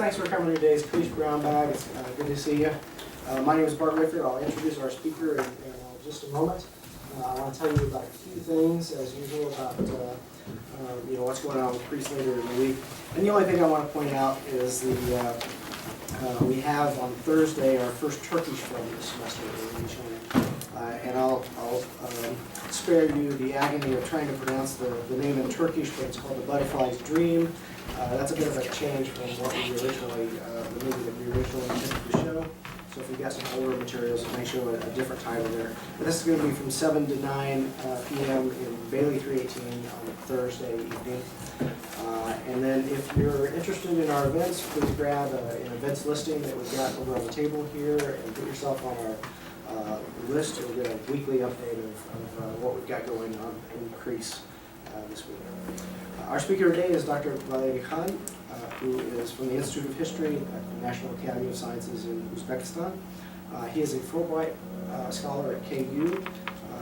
thanks for coming today. It's Brownbag. It's good to see you. My name is Bart Richter. I'll introduce our speaker in just a moment. I want to tell you about a few things, as usual, about what's going on with Priest later in the week. And the only thing I want to point out is we have on Thursday our first Turkish film this semester. And I'll spare you the agony of trying to pronounce the name in Turkish, but it's called The Butterfly's Dream. That's a bit of a change from what we originally, the movie that we originally intended to show. So if you got some older materials, it may show a different title there. But this is going to be from 7 to 9 p.m. in Bailey 318 on Thursday evening. And then if you're interested in our events, please grab an events listing that we've got over on the table here and put yourself on our list. You'll get a weekly update of what we've got going on in Greece this week. Our speaker today is Dr. Valeriy, who is from the Institute of History at the National Academy of Sciences in Uzbekistan. He is a Fulbright scholar at KU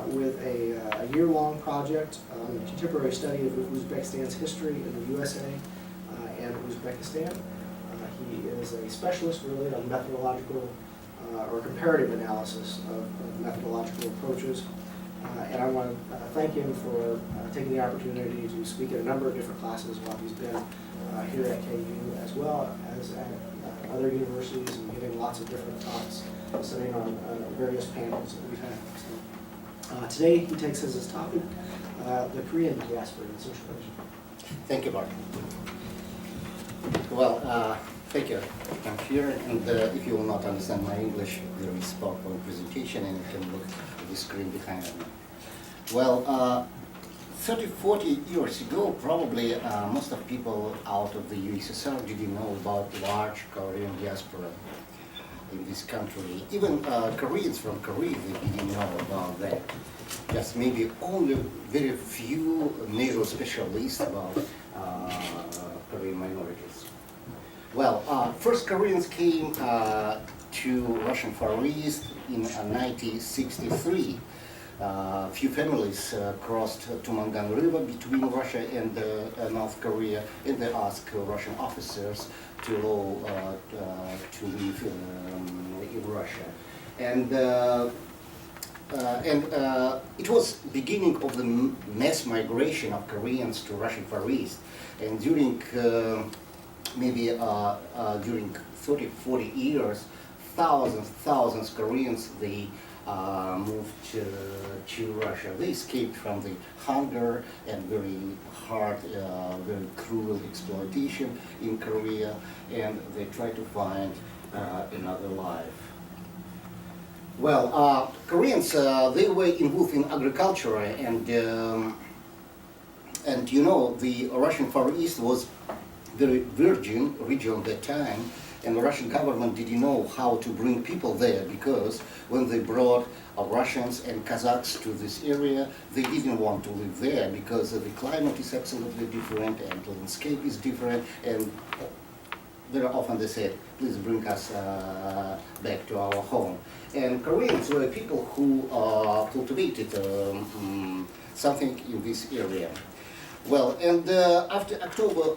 with a year-long project on contemporary study of Uzbekistan's history in the USA and Uzbekistan. He is a specialist really on methodological or comparative analysis of methodological approaches. And I want to thank him for taking the opportunity to speak at a number of different classes while he's been here at KU, as well as at other universities, and giving lots of different talks, sitting on various panels that we've had. So, today he takes as his topic the Korean diaspora in Central Asia. Thank you, Mark. Well, thank you. I'm here, and if you will not understand my English, there is PowerPoint presentation, and you can look at the screen behind me. Well, 30, 40 years ago, probably most of people out of the USSR didn't know about large Korean diaspora in this country. Even Koreans from Korea, they didn't know about that. Just maybe only very few NATO specialists about Korean minorities. Well, first Koreans came to Russian Far East in 1963. Few families crossed Tumangan River between Russia and North Korea, and they asked Russian officers to live in Russia. And it was beginning of the mass migration of Koreans to Russian Far East. And during during 30, 40 years, thousands Koreans, they moved to Russia. They escaped from the hunger and very hard, very cruel exploitation in Korea, and they tried to find another life. Well, Koreans, they were involved in agriculture, and you know, the Russian Far East was very virgin region at that time, and the Russian government didn't know how to bring people there, because when they brought Russians and Kazakhs to this area, they didn't want to live there because the climate is absolutely different and the landscape is different, and very often they said, please bring us back to our home. And Koreans were people who cultivated something in this area. Well, and after October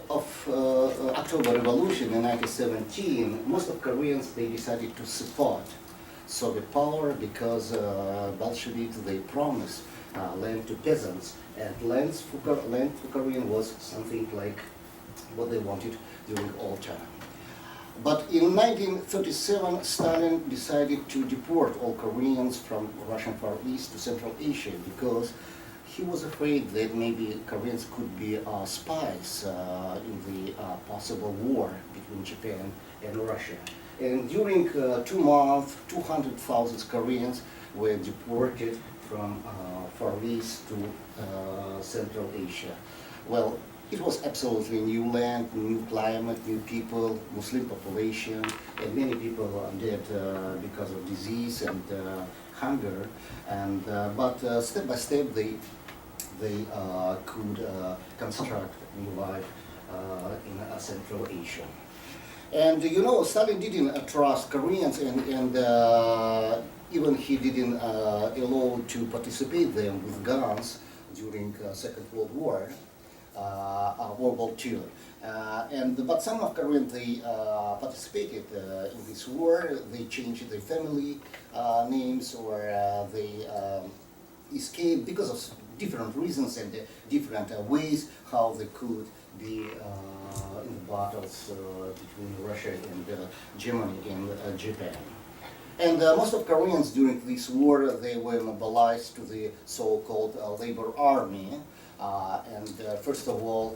Revolution in 1917, most of Koreans, they decided to support Soviet power because Bolsheviks, they promised land to peasants, and land for Korean was something like what they wanted during all time. But in 1937, Stalin decided to deport all Koreans from Russian Far East to Central Asia because he was afraid that maybe Koreans could be spies in the possible war between Japan and Russia. And during 2 months, 200,000 Koreans were deported from Far East to Central Asia. Well, it was absolutely new land, new climate, new people, Muslim population, and many people are dead because of disease and hunger. And but step by step, they could construct new life in Central Asia. And you know, Stalin didn't trust Koreans, and even he didn't allow to participate them with guns during Second World War. World War II. But some of Koreans, they participated in this war. They changed their family names, or they escaped because of different reasons and different ways how they could be in the battles between Russia and Germany and Japan. And most of Koreans during this war, they were mobilized to the so-called labor army. First of all,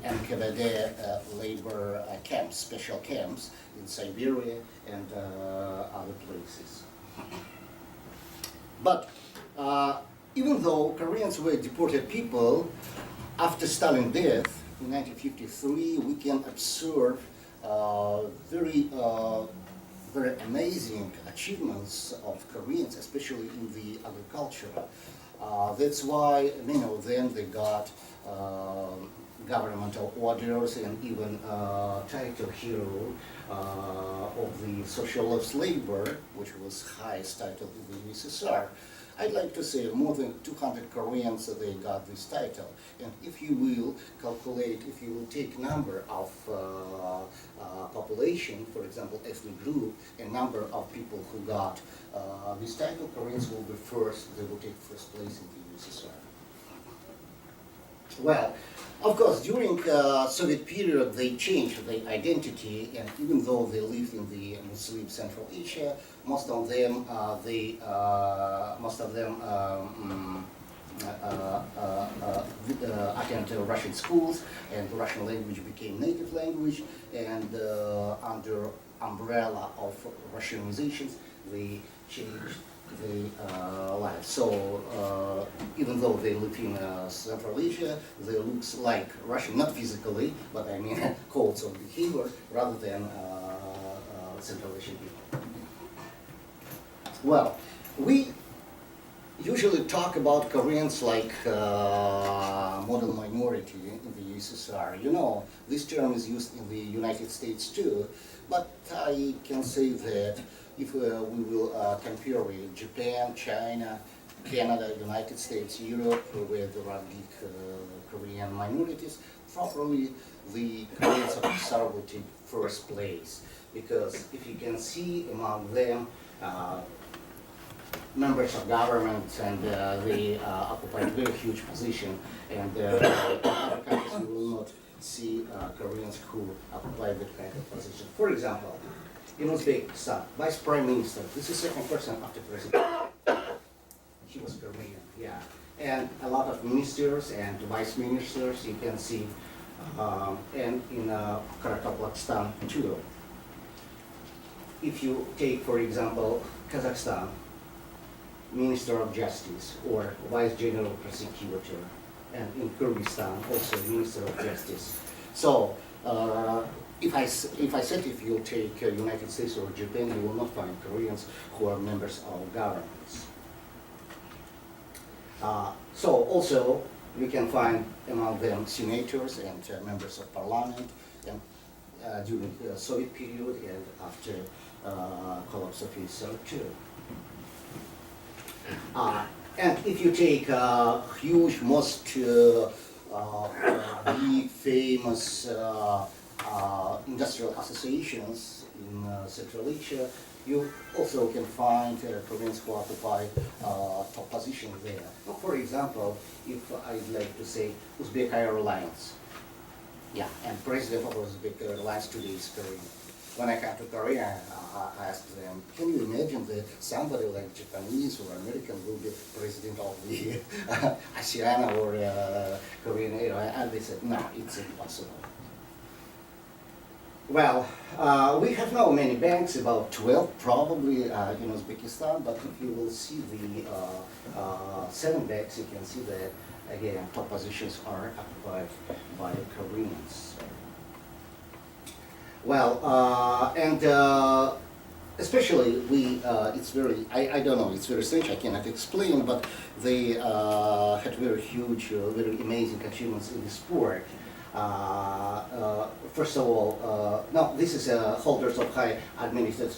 NKVD labor camps, special camps in Siberia and other places. But even though Koreans were deported people, after Stalin's death in 1953, we can observe very amazing achievements of Koreans, especially in the agriculture. That's why many of them, they got governmental orders and even title hero of the socialist labor, which was highest title in the USSR. I'd like to say more than 200 Koreans, they got this title. And if you will calculate, if you will take number of population, for example, ethnic group, and number of people who got this title, Koreans will be first, they will take first place in the USSR. Well, of course, during Soviet period, they changed their identity, and even though they lived in the Muslim Central Asia, most of them attended Russian schools, and Russian language became native language, and under umbrella of Russianizations, they changed the life. So even though they live in Central Asia, they look like Russian, not physically, but I mean codes of behavior rather than Central Asian people. Well, we usually talk about Koreans like model minority in the USSR. You know, this term is used in the United States too, but I can say that if we will compare with Japan, China, Canada, United States, Europe, where there are big Korean minorities, probably the Koreans of USSR will take first place. Because if you can see among them, members of government, and they occupy a very huge position, and other countries we will not see Koreans who occupy that kind of position. For example, in Uzbekistan, Vice Prime Minister, this is the second person after President. He was Korean, yeah. And a lot of ministers and vice ministers you can see, and in Kazakhstan too. If you take, for example, Kazakhstan, Minister of Justice or Vice General Prosecutor, and in Kyrgyzstan also Minister of Justice. So if I said if you take United States or Japan, you will not find Koreans who are members of governments. So also you can find among them senators and members of parliament, and during the Soviet period and after collapse of USSR too. And if you take huge, most big, famous industrial associations in Central Asia, you also can find Koreans who occupy top positions there. For example, if I'd like to say Uzbek Airlines, yeah, and president of Uzbek Airlines today is Korean. When I came to Korea, I asked them, can you imagine that somebody like Japanese or American will be president of the ASEAN or Korean Airlines? And they said, no, it's impossible. Well, we have now many banks, about 12 probably in Uzbekistan, but if you will see the 7 banks, you can see that, again, top positions are occupied by Koreans. Well, especially it's very, I don't know, it's very strange, I cannot explain, but they had very huge, very amazing achievements in the sport. First of all, now this is holders of high administrative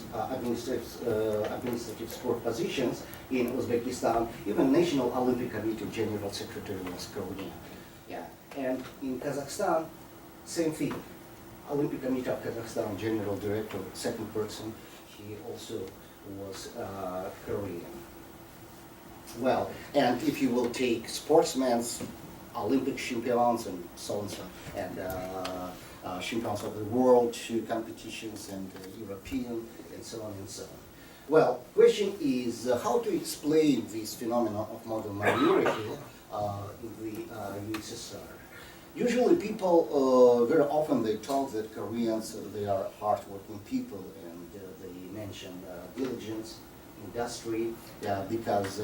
sport positions in Uzbekistan. Even National Olympic Committee General Secretary was Korean. And in Kazakhstan, same thing. Olympic Committee of Kazakhstan General Director, second person, he also was Korean. Well, and if you will take sportsmen, Olympic champions and so and so, and champions of the world to competitions and European and so on and so on. Well, question is how to explain this phenomenon of modern minority in the USSR. Usually people, very often they talk that Koreans, they are hardworking people, and they mention diligence, industry, because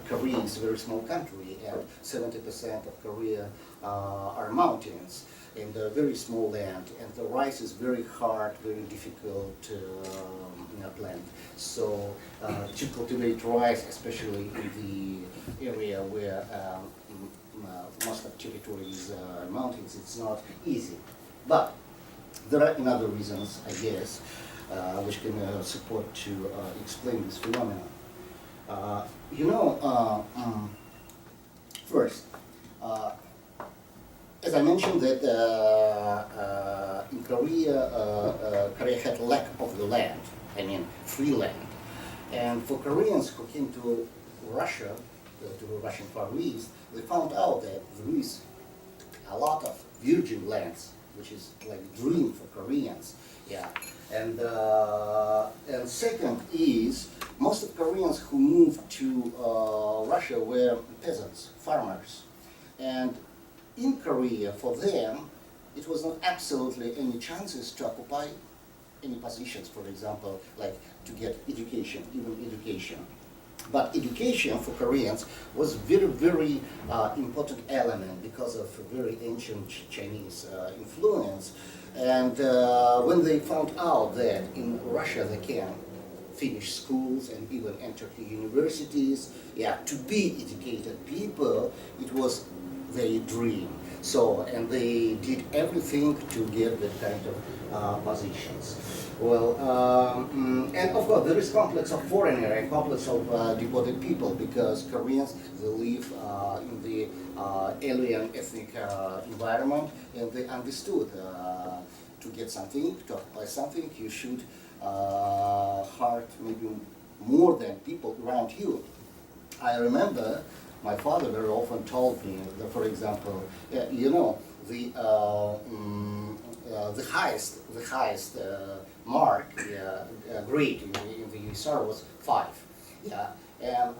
Korea is a very small country, and 70% of Korea are mountains, and a very small land, and the rice is very hard, very difficult plant. So to cultivate rice, especially in the area where most of territory is mountains, it's not easy. But there are another reasons, I guess, which can support to explain this phenomenon. First, as I mentioned that in Korea, Korea had lack of the land, I mean free land. And for Koreans who came to Russia, to the Russian Far East, they found out that there is a lot of virgin lands, which is like a dream for Koreans. Yeah. And second is, most of Koreans who moved to Russia were peasants, farmers. And in Korea, for them, it was not absolutely any chances to occupy any positions, for example, like to get education, even education. But education for Koreans was very, very important element because of very ancient Chinese influence. And when they found out that in Russia they can finish schools and even enter the universities, yeah, to be educated people, it was their dream. So, and they did everything to get that kind of positions. Well, and of course there is complex of foreigner and complex of deported people, because Koreans, they live in the alien ethnic environment, and they understood to get something, to apply something, you should hard maybe more than people around you. I remember my father very often told me that, for example, the highest mark grade in the USSR was 5. Yeah, and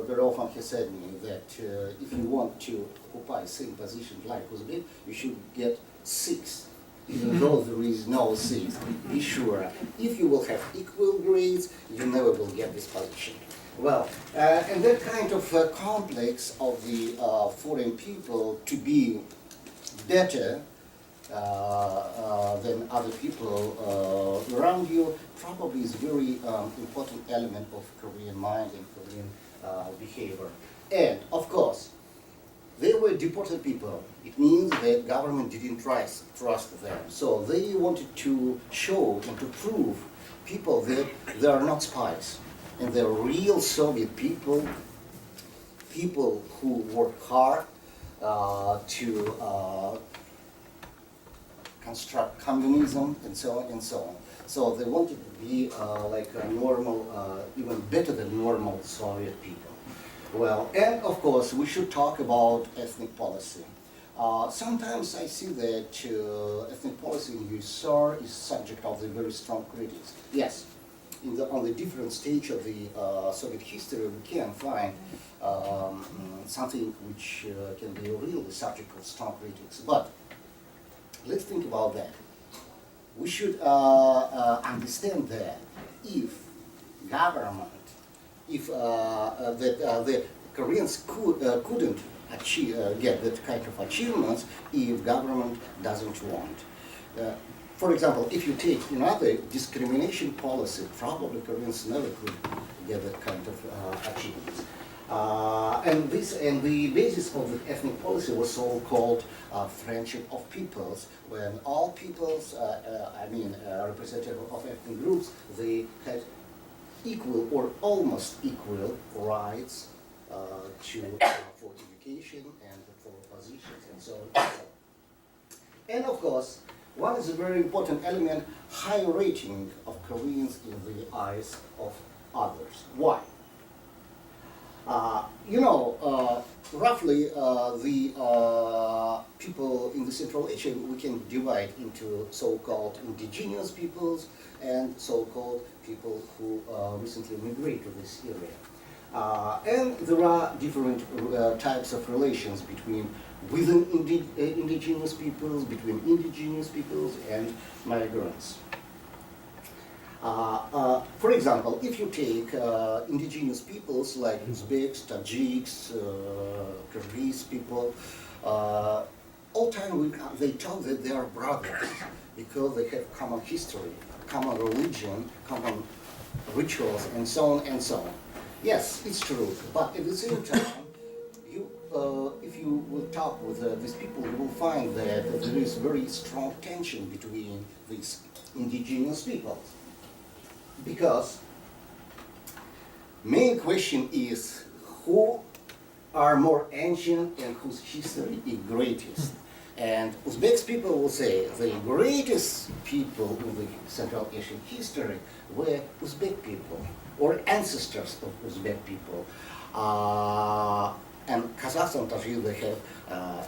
very often he said to me that if you want to occupy same position like Uzbek, you should get 6. Even though there is no 6, be sure, if you will have equal grades, you never will get this position. Well, and that kind of complex of the foreign people to be better than other people around you probably is a very important element of Korean mind and Korean behavior. And of course, they were deported people. It means that government didn't trust them. So they wanted to show and to prove people that they are not spies. And they're real Soviet people, people who work hard to construct communism and so on and so on. So they wanted to be like a normal, even better than normal Soviet people. Well, and of course we should talk about ethnic policy. Sometimes I see that ethnic policy in USSR is subject of the very strong critics. Yes, on the different stage of the Soviet history we can find something which can be really the subject of strong critics. But let's think about that. We should understand that if government, if the Koreans couldn't get that kind of achievements if government doesn't want. For example, if you take another discrimination policy, probably Koreans never could get that kind of achievements. And the basis of the ethnic policy was so-called friendship of peoples, when all peoples, representative of ethnic groups, they had equal or almost equal rights for education and for positions and so on and so on. And of course, one is a very important element, high rating of Koreans in the eyes of others. Why? Roughly the people in the Central Asia we can divide into so-called indigenous peoples and so-called people who recently migrated to this area. And there are different types of relations between within indigenous peoples, between indigenous peoples and migrants. For example, if you take indigenous peoples like Uzbeks, Tajiks, Kyrgyz people, all time they talk that they are brothers because they have common history, common religion, common rituals, and so on and so on. Yes, it's true, but at the same time, if you will talk with these people, you will find that there is very strong tension between these indigenous peoples. Because main question is who are more ancient and whose history is greatest. And Uzbek people will say the greatest people in the Central Asian history were Uzbek people or ancestors of Uzbek people. And Kazakhs and Tajik, they have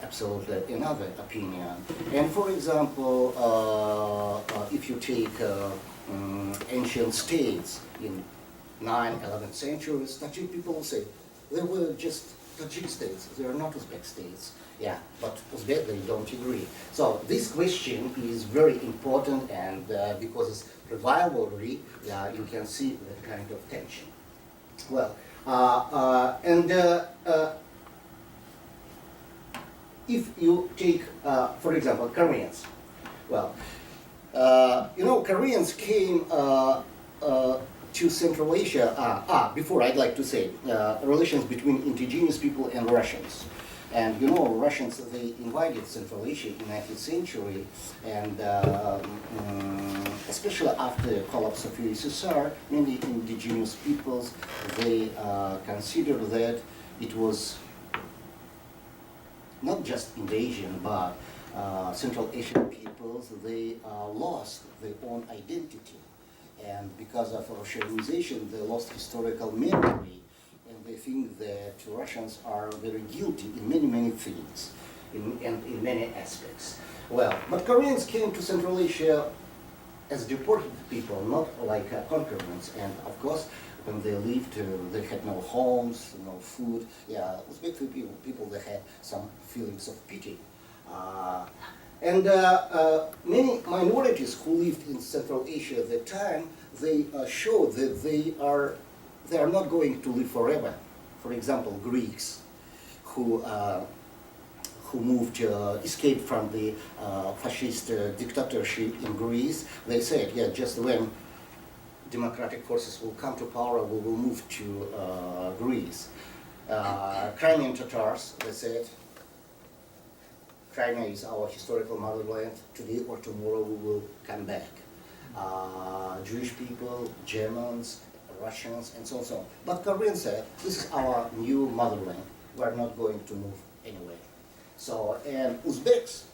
absolutely another opinion. And for example, if you take ancient states in 9th, 11th centuries, Tajik people will say they were just Tajik states, they are not Uzbek states. Yeah, but Uzbek, they don't agree. So this question is very important, and because it's rivalry, you can see that kind of tension. Well, if you take, for example, Koreans, well, Koreans came to Central Asia. Before I'd like to say relations between indigenous people and Russians. And Russians, they invaded Central Asia in 19th century, and especially after the collapse of USSR, many indigenous peoples, they considered that it was not just invasion, but Central Asian peoples, they lost their own identity. And because of Russianization, they lost historical memory. And they think that Russians are very guilty in many, many things, and in many aspects. Well, but Koreans came to Central Asia as deported people, not like conquerors. And of course, when they lived, they had no homes, no food. Yeah, Uzbek people, they had some feelings of pity. Many minorities who lived in Central Asia at that time, they showed that they are not going to live forever. For example, Greeks who escaped from the fascist dictatorship in Greece, they said, yeah, just when democratic forces will come to power, we will move to Greece. Crimean Tatars, they said, Crimea is our historical motherland. Today or tomorrow we will come back. Jewish people, Germans, Russians, and so on, so on. But Koreans said, this is our new motherland. We are not going to move anywhere. So, and Uzbeks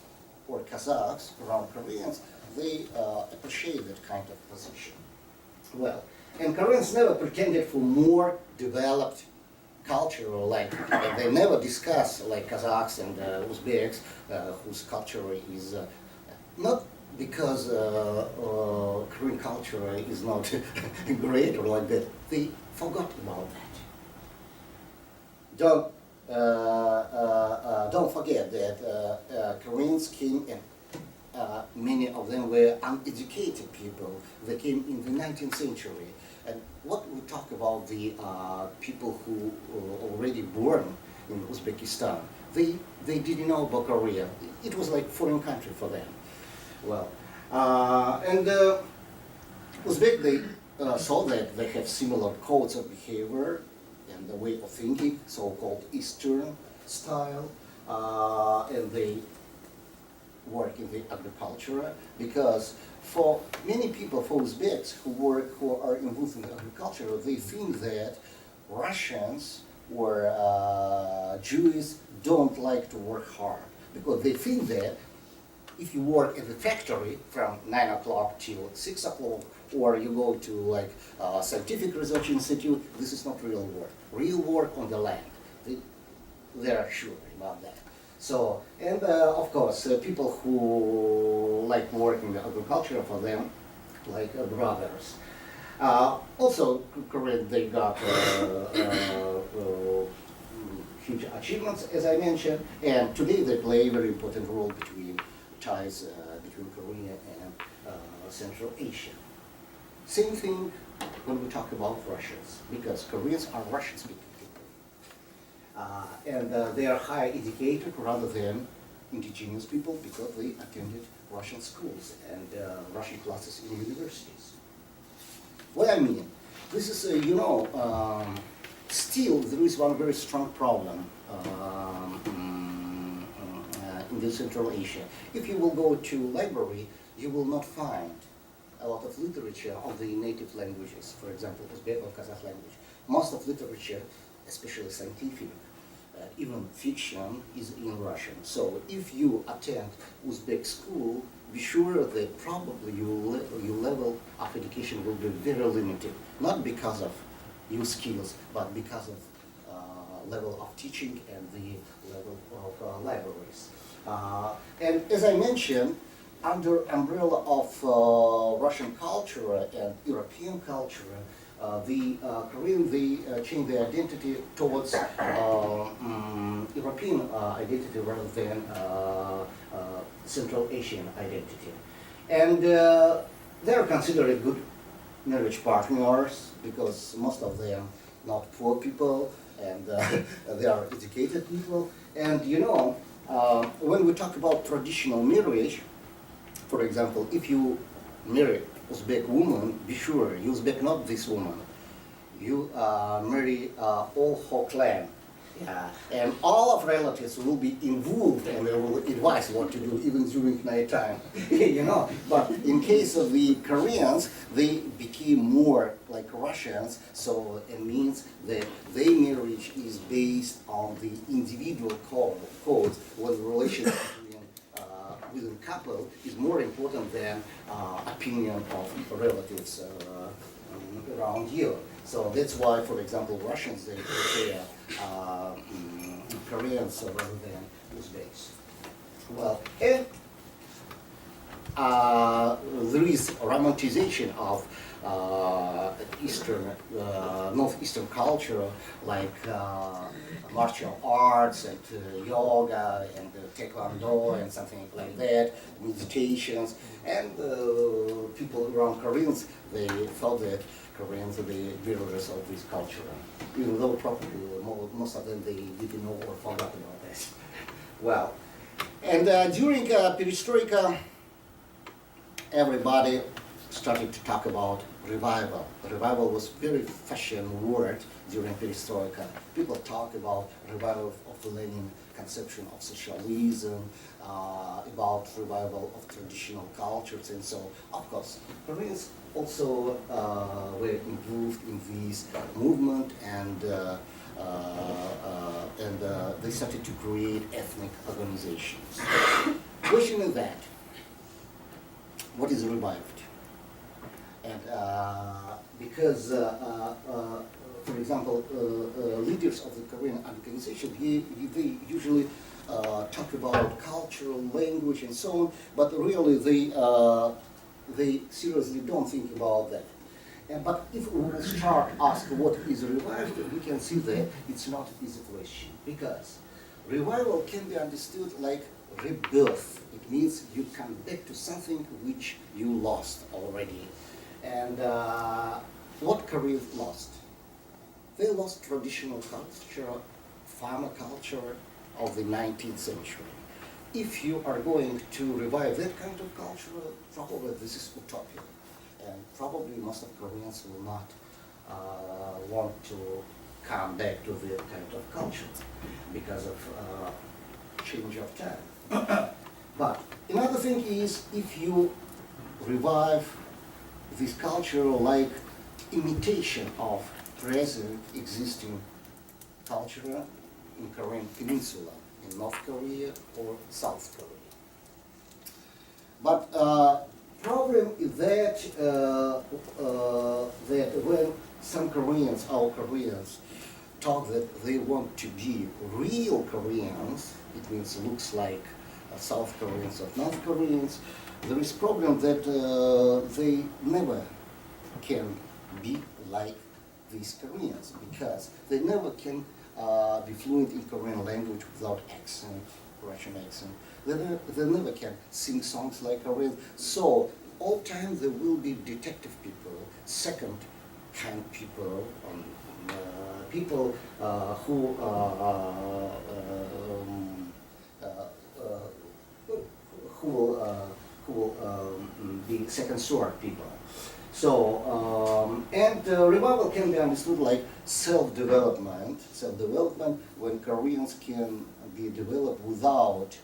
or Kazakhs, around Koreans, they appreciate that kind of position. Well, and Koreans never pretended for more developed culture, or like they never discuss like Kazakhs and Uzbeks, whose culture is not because Korean culture is not great or like that. They forgot about that. Don't forget that Koreans came and many of them were uneducated people. They came in the 19th century. And what we talk about the people who were already born in Uzbekistan, they didn't know about Korea. It was like foreign country for them. Well, Uzbek, they saw that they have similar codes of behavior and the way of thinking, so-called Eastern style, and they work in the agriculture, because for many people, for Uzbeks who are involved in the agriculture, they think that Russians or Jews don't like to work hard because they think that if you work in the factory from 9 o'clock till 6 o'clock, or you go to like scientific research institute, this is not real work. Real work on the land. They are sure about that. So, and of course, people who like working in agriculture, for them, like brothers. Also, Korean, they got huge achievements, as I mentioned, and today they play a very important role between ties between Korea and Central Asia. Same thing when we talk about Russians, because Koreans are Russian-speaking people. And they are higher educated rather than indigenous people because they attended Russian schools and Russian classes in universities. What I mean, this is, still there is one very strong problem in the Central Asia. If you will go to library, you will not find a lot of literature on the native languages, for example, Uzbek or Kazakh language. Most of literature, especially scientific, even fiction, is in Russian. So if you attend Uzbek school, be sure that probably your level of education will be very limited, not because of your skills, but because of level of teaching and the level of libraries. And as I mentioned, under umbrella of Russian culture and European culture, the Korean, they changed their identity towards European identity rather than Central Asian identity. And they are considered good marriage partners because most of them not poor people and they are educated people. And when we talk about traditional marriage, for example, if you marry Uzbek woman, be sure Uzbek not this woman. You marry all her clan. Yeah. And all of relatives will be involved and they will advise what to do even during night time. But in case of the Koreans, they became more like Russians, so it means that their marriage is based on the individual codes when the relationship within couple is more important than opinion of relatives around you. So that's why, for example, Russians, they prefer Koreans rather than Uzbeks. Well, and there is romanticization of northeastern culture, like martial arts and yoga and taekwondo and something like that, meditations, and people around Koreans, they thought that Koreans are the bearers of this culture, even though probably most of them they didn't know or forgot about that. Well, and during Perestroika, everybody started to talk about revival. Revival was very fashion word during Perestroika. People talk about revival of the Lenin conception of socialism, about revival of traditional cultures, and so of course Koreans also were involved in this movement, and they started to create ethnic organizations. Question is that, what is revived? And because, for example, leaders of the Korean organization, they usually talk about cultural language and so on, but really they seriously don't think about that. But if we will start asking what is revived, we can see that it's not an easy question, because revival can be understood like rebirth. It means you come back to something which you lost already. And what Korea lost? They lost traditional culture, farmer culture of the 19th century. If you are going to revive that kind of culture, probably this is utopia. And probably most of Koreans will not want to come back to that kind of culture because of change of time. But another thing is, if you revive this culture like imitation of present existing culture in Korean Peninsula, in North Korea or South Korea. But problem is that that when some Koreans, our Koreans, talk that they want to be real Koreans, it means looks like South Koreans or North Koreans, there is problem that they never can be like these Koreans because they never can be fluent in Korean language without accent, Russian accent. They never can sing songs like Koreans. So all time there will be detective people, second-hand people, people who will be second sort people. So, and revival can be understood like self-development when Koreans can be developed without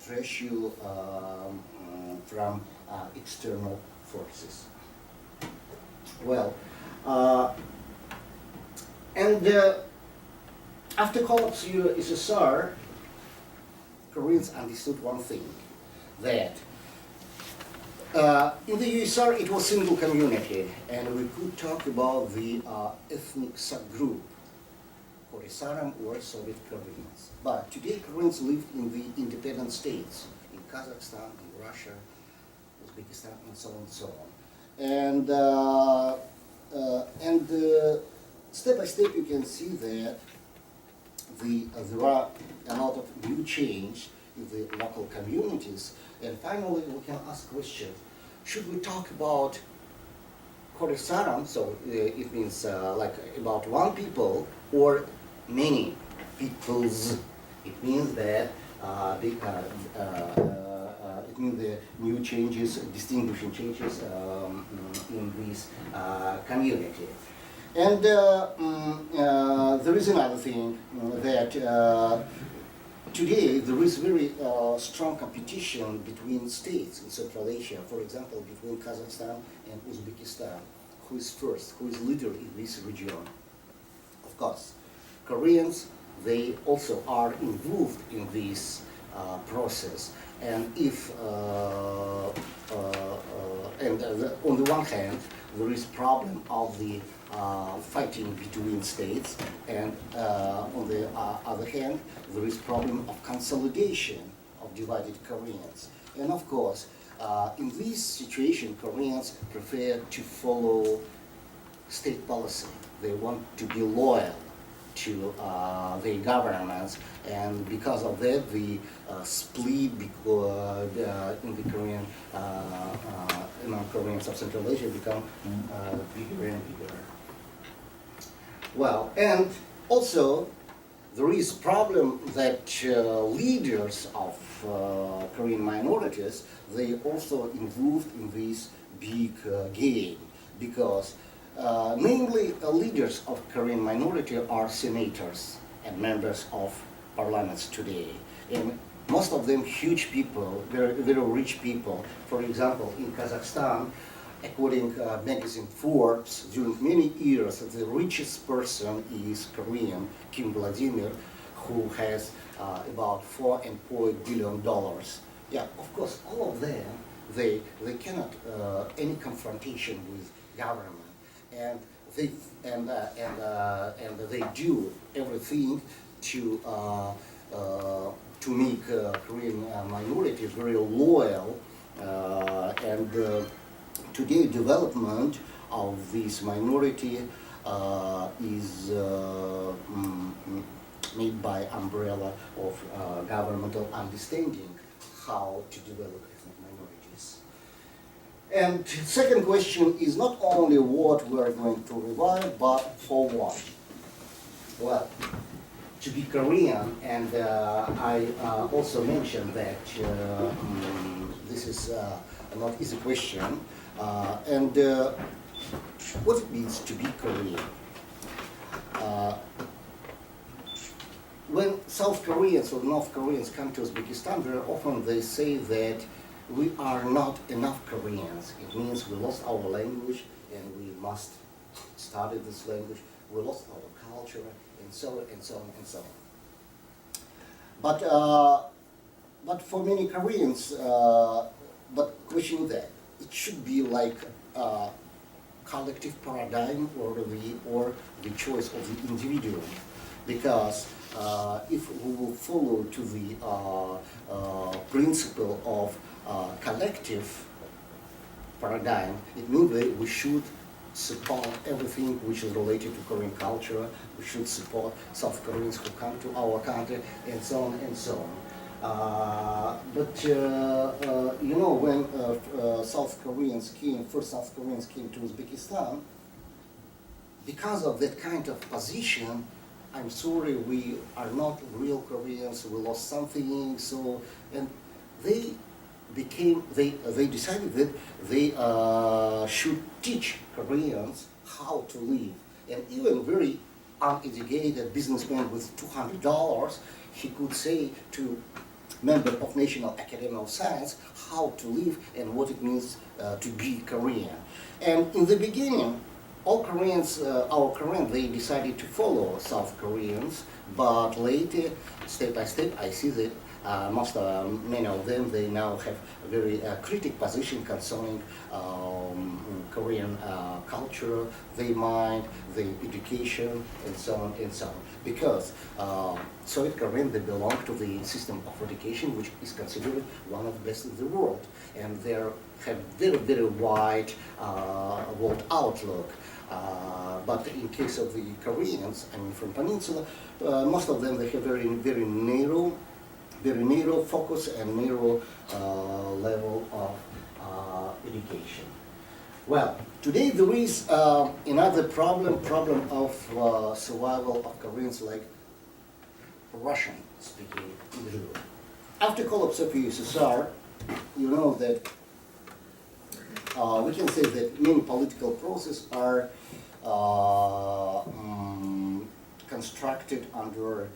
pressure from external forces. Well, after collapse of USSR, Koreans understood one thing, that in the USSR it was single community, and we could talk about the ethnic subgroup, Koresaram or Soviet Koreans. But today Koreans live in the independent states, in Kazakhstan, in Russia, Uzbekistan, and so on and so on. And step by step you can see that there are a lot of new change in the local communities. And finally, we can ask questions. Should we talk about Koresaram, so it means like about one people, or many peoples? It means that it means the new changes, distinguishing changes in this community. And there is another thing that today there is very strong competition between states in Central Asia, for example, between Kazakhstan and Uzbekistan. Who is first, who is leader in this region? Of course, Koreans, they also are involved in this process. And if, on the one hand, there is problem of the fighting between states, and on the other hand, there is problem of consolidation of divided Koreans. And of course, in this situation, Koreans prefer to follow state policy. They want to be loyal to their governments, and because of that, the split in the Korean, among Koreans of Central Asia become bigger and bigger. Well, and also there is problem that leaders of Korean minorities, they also involved in this big game, because namely leaders of Korean minority are senators and members of parliaments today, and most of them huge people, very, very rich people. For example, in Kazakhstan, according to magazine Forbes, during many years, the richest person is Korean, King Vladimir, who has about $4.4 billion. Yeah, of course, all of them, they cannot any confrontation with government, and they do everything to make Korean minority very loyal, and today development of this minority is made by umbrella of governmental understanding how to develop ethnic minorities. And second question is not only what we are going to revive, but for what? Well, to be Korean, and I also mentioned that this is a not easy question, and what it means to be Korean. When South Koreans or North Koreans come to Uzbekistan, very often they say that we are not enough Koreans. It means we lost our language and we must studied this language, we lost our culture, and so on, and so on, and so on. But for many Koreans, but question that it should be like a collective paradigm or the choice of the individual, because if we will follow to the principle of collective paradigm, it means that we should support everything which is related to Korean culture. We should support South Koreans who come to our country, and so on and so on. But you know, when South Koreans came, first South Koreans came to Uzbekistan, because of that kind of position, I'm sorry, we are not real Koreans. We lost something. So, and they decided that they should teach Koreans how to live. And even very uneducated businessman with $200, he could say to member of National Academy of Science how to live and what it means to be Korean. And in the beginning, all Koreans, our Koreans, they decided to follow South Koreans, but later, step by step, I see that many of them, they now have a very critical position concerning Korean culture, their mind, their education, and so on and so on. Because Soviet Korean, they belong to the system of education, which is considered one of the best in the world, and they have very, very wide world outlook. But in case of the Koreans, I mean from Peninsula, most of them, they have very, very narrow focus and narrow level of education. Well, today there is another problem of survival of Koreans like Russian-speaking individuals. After collapse of USSR, you know that we can say that many political processes are constructed under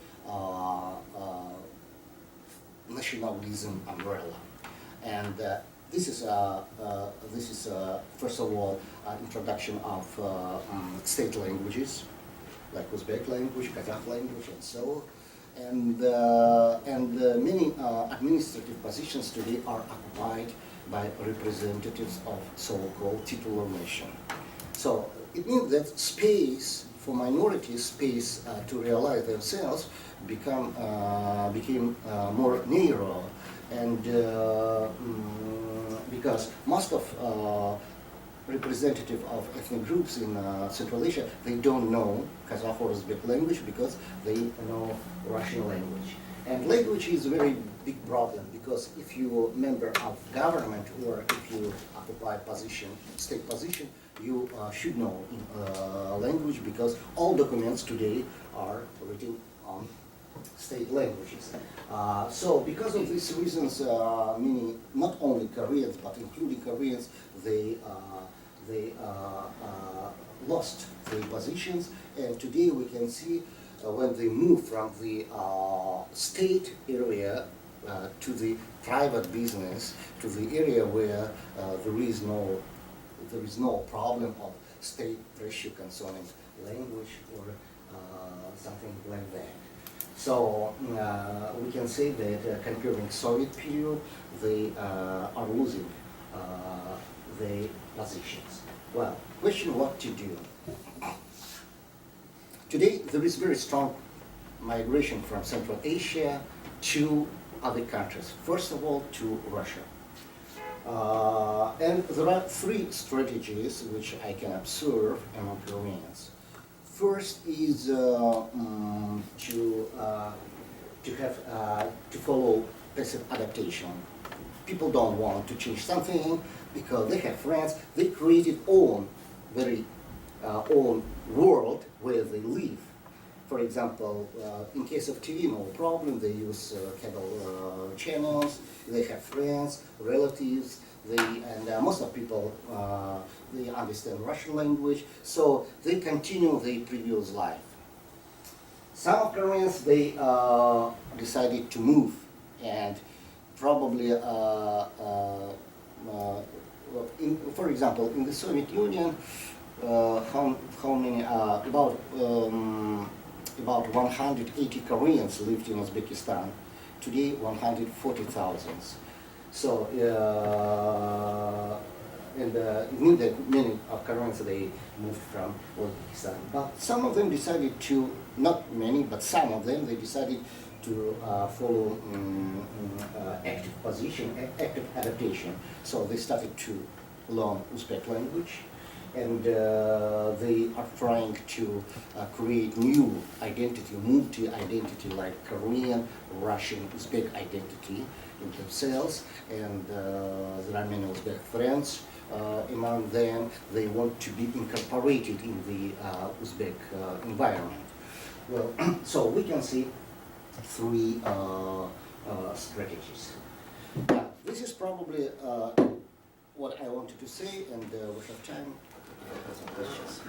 nationalism umbrella, and this is first of all introduction of state languages like Uzbek language, Kazakh language, and so on. And many administrative positions today are occupied by representatives of so-called titular nation. So it means that space for minorities, space to realize themselves became more narrow, and because most of representative of ethnic groups in Central Asia, they don't know Kazakh or Uzbek language because they know Russian language. And language is a very big problem, because if you are a member of government or if you occupy position, state position, you should know language, because all documents today are written on state languages. So because of these reasons, many, not only Koreans, but including Koreans, they lost their positions, and today we can see when they move from the state area to the private business, to the area where there is no problem of state pressure concerning language or something like that. So we can say that comparing Soviet period, they are losing their positions. Well, question what to do. Today there is very strong migration from Central Asia to other countries. First of all, to Russia. And there are three strategies which I can observe among Koreans. First is to follow passive adaptation. People don't want to change something because they have friends. They created own world where they live. For example, in case of TV, no problem. They use cable channels. They have friends, relatives. Most of people they understand Russian language, so they continue their previous life. Some Koreans, they decided to move, and probably, for example, in the Soviet Union, how many about 180 Koreans lived in Uzbekistan. Today 140,000. So and many of Koreans they moved from Uzbekistan. But some of them decided to, not many, but some of them they decided to follow active position, active adaptation. So they started to learn Uzbek language, and they are trying to create new identity, multi-identity, like Korean, Russian, Uzbek identity in themselves. And there are many Uzbek friends among them. They want to be incorporated in the Uzbek environment. Well, so we can see three strategies. This is probably what I wanted to say, and we have time for some questions.